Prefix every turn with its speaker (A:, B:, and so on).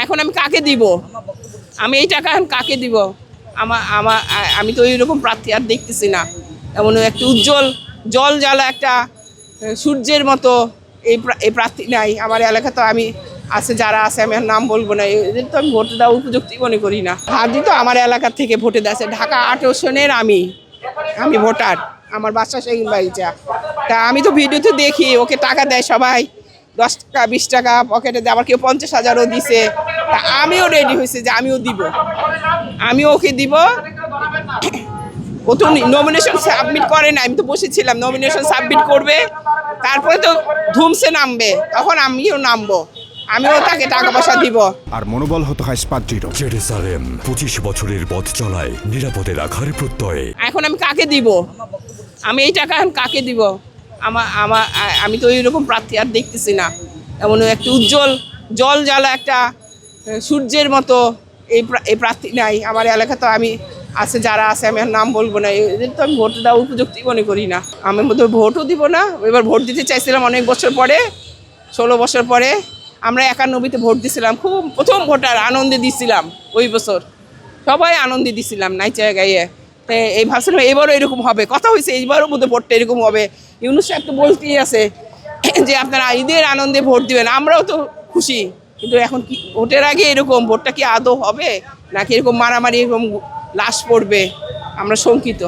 A: এখন আমি কাকে দিব? আমি এই টাকা এখন কাকে দিব? আমি তো এইরকম প্রার্থী আর দেখতেছি না। এমন একটা উজ্জ্বল জল জ্বালা একটা সূর্যের মতো এই প্রার্থী নাই আমার এলাকা। তো আমি আছে যারা আছে, আমি আর নাম বলবো না, এদের তো আমি ভোট দেওয়া উপযুক্ত মনে করি না। হাজি তো আমার এলাকা থেকে ভোটে দিয়েছে, ঢাকা 8 আসনের আমি ভোটার, আমার বাচ্চা সেই বাড়িটা। তা আমি তো ভিডিওতে দেখি ওকে টাকা দেয় সবাই, 10 টাকা 20 টাকা পকেটে দেয়, আবার কেউ 50,000ও দিছে। তা আমিও রেডি হয়েছে যে আমিও দিব, আমিও ওকে দিব। ও তো নমিনেশন সাবমিট করে না, আমি তো বসেছিলাম নমিনেশন সাবমিট করবে, তারপরে তো ধুমসে নামবে, তখন আমিও নামবো, আমিও তাকে টাকা পয়সা দিব।
B: আর মনোবল হতে হয় স্পাদ্রিত।
C: জেরুসালেম 25 বছরের পথ চলায় নিরাপদে রাখার প্রত্যয়ে।
A: এখন আমি কাকে দিব? আমি এই টাকা এখন কাকে দিব? আমি তো এইরকম প্রার্থী আর দেখতেছি না। এমন একটা উজ্জ্বল জল জ্বালা একটা সূর্যের মতো এই প্রার্থী নাই আমার এলাকা। তো আমি আছে যারা আছে, আমি আর নাম বলবো না, এদের তো আমি ভোট দেওয়া উপযুক্ত মনে করি না। আমি মধ্যে ভোটও দিব না। এবার ভোট দিতে চাইছিলাম অনেক বছর পরে, 16 বছর পরে। আমরা 91-তে ভোট দিছিলাম, খুব প্রথম ভোটার, আনন্দে দিছিলাম ওই বছর, সবাই আনন্দে দিছিলাম নাইচা গাইয়ে। তো এই ভাবছিলাম এবারও এরকম হবে, কথা হয়েছে এইবারও বোধহয় ভোটটা এরকম হবে। ইউনূস সাহেব তো বলতেই আছে যে আপনারা ঈদের আনন্দে ভোট দিবেন, আমরাও তো খুশি। কিন্তু এখন কি ভোটের আগে এরকম ভোটটা কি আদৌ হবে, নাকি এরকম মারামারি, এরকম লাশ পড়বে, আমরা শঙ্কিত।